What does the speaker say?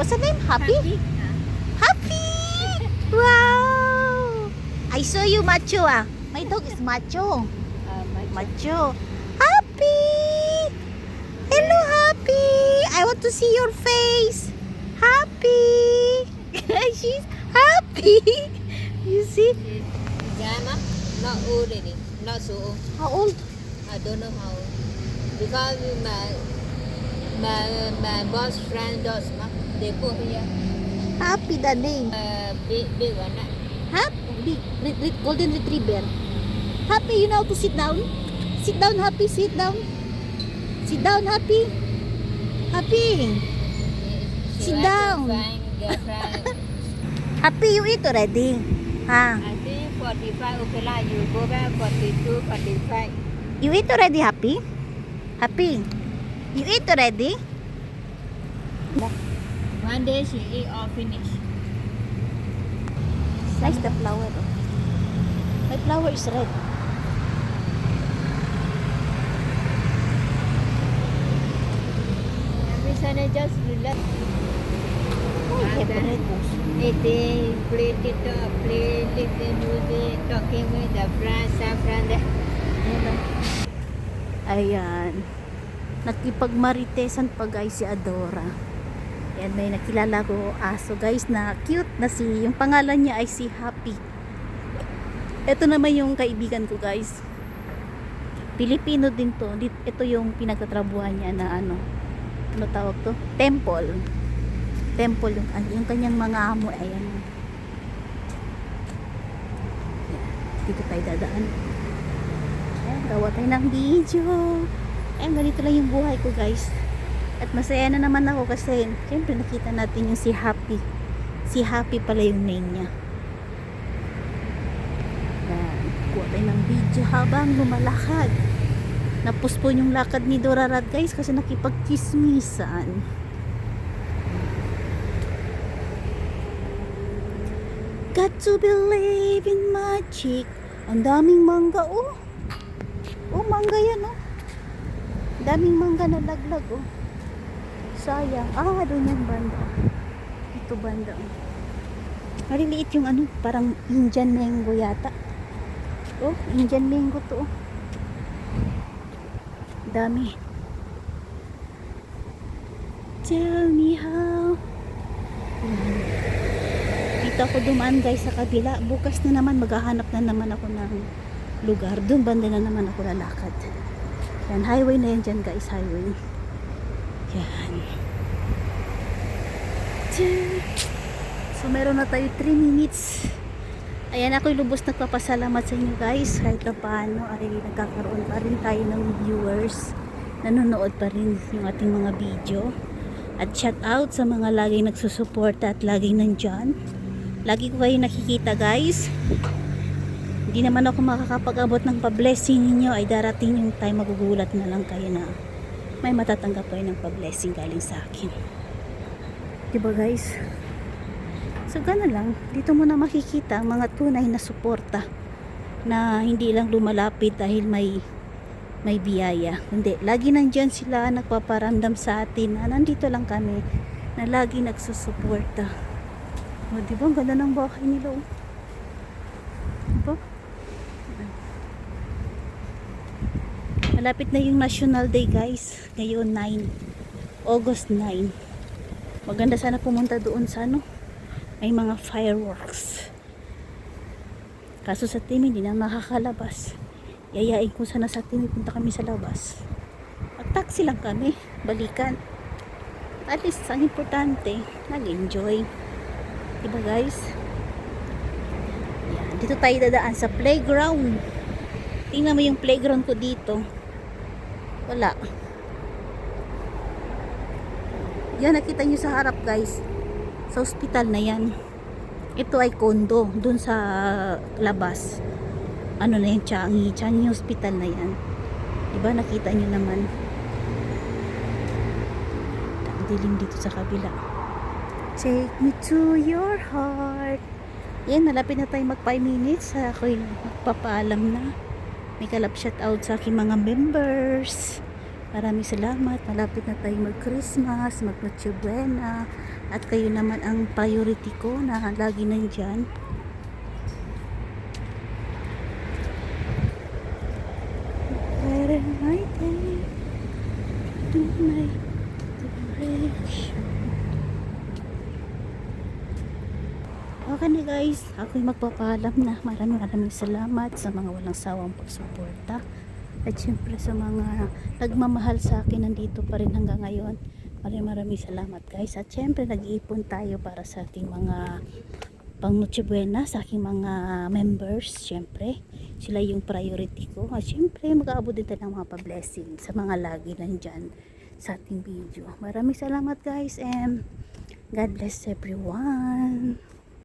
What's the name? Happy? Happy! Wow! I saw you macho ah. My dog is macho. Macho. Happy! Hello, Happy! I want to see your face. Happy! She's happy. You see? Jana, not old already, not so old. How old? I don't know how old. Because my boss friend dogs, they put here. Happy the name. Big one. Happy. Golden Retriever. Happy, you know how to sit down? Sit down, Happy. Sit down. Sit down, Happy. Happy. She Sit wants to down. find girlfriend. Happy, you eat already? Ha? I think 45 okay lah. You go back 42, 45. You eat already, Happy? Happy. You eat already? One day she eat all finish. Nice the flower. Oh. My flower is red. Every Sunday just relax. Oh, favorite. Eating, play TikTok, play listen music, talking with the friends, some friend there. Ayan. Nakipagmaritesan pa guys si Adora. Ayan, may nakilala ko aso guys na cute na yung pangalan niya ay si Happy. Ito naman yung kaibigan ko guys. Pilipino din to. Ito yung pinagtatrabuhan niya na ano tawag to? Temple. Temple yung kanyang mga amo. Ayan. Dito tayo dadaan. Ayan, gawa tayo ng video. Ayan, ganito lang yung buhay ko guys. At masaya na naman ako kasi syempre nakita natin yung si Happy. Si Happy pala yung name niya. Ayan, kuha tayo ng video habang lumalakad. Napuspon yung lakad ni Dora Rad guys kasi nakipagchismisan. Got to believe in magic. Ang daming mangga oh. Oh, mangga yan oh. Daming mangga na laglag oh. Sayang. Ah, doon yung banda. Ito banda oh. Maliliit yung ano, parang Indian mango yata. Oh, Indian mango to oh. Dami. Tell me how. Dito ako dumaan guys sa kabila. Bukas na naman maghahanap na naman ako ng lugar. Doon banda na naman ako lalakad. Yan, highway na yan dyan guys, highway. Yan. So meron na tayo 3 minutes. Ayan, ako'y lubos nagpapasalamat sa inyo guys. Kahit na paano ay nagkakaroon pa rin tayo ng viewers. Nanonood pa rin yung ating mga video. At shout out sa mga laging nagsusuporta at laging nandyan. Lagi ko kayo nakikita guys. Hindi naman ako makakapag-abot ng pa-blessing ninyo, ay darating yung time magugulat na lang kayo na may matatanggap kayo ng pa-blessing galing sa akin. Diba guys? So gano'n lang, dito mo na makikita ang mga tunay na suporta na hindi lang lumalapit dahil may biyaya. Hindi, lagi nandyan sila nagpaparamdam sa atin na nandito lang kami, na lagi nagsusuporta. O diba, ang ganda ng bahay nila oh. Diba? Malapit na yung National Day guys. Ngayon 9. August 9. Maganda sana pumunta doon sa ano. May mga fireworks. Kaso sa team hindi na makakalabas. Yayain ko sana sa team punta kami sa labas. Mag-taxi lang kami. Balikan. At least ang importante, nag-enjoy. Diba guys? Yan. Dito tayo dadaan sa playground. Tingnan mo yung playground ko dito. Wala. Yan, nakita nyo sa harap guys. Sa hospital na yan. Ito ay condo. Dun sa labas. Ano na yan, Changi Hospital na yan. Diba, nakita nyo naman. Ang dilim dito sa kabila. Take me to your heart. Yan, nalapit na tayo mag 5 minutes. Ako'y magpapaalam na. May kalap shout out sa aking mga members. Maraming salamat. Malapit na tayo mag Christmas, mag Noche Buena, At kayo naman ang priority ko na lagi nandyan. Para my day, to my direction. Okay na guys, ako'y magpapaalam na. Maraming salamat sa mga walang sawang pagsuporta. At syempre sa mga nagmamahal sa akin, nandito pa rin hanggang ngayon. Maraming salamat guys. At syempre nag-iipon tayo para sa ating mga pang Noche Buena, sa aking mga members. Syempre, sila yung priority ko. At syempre mag-aabot din tayo ng mga pa-blessing sa mga lagi nandyan sa ating video. Maraming salamat guys and God bless everyone.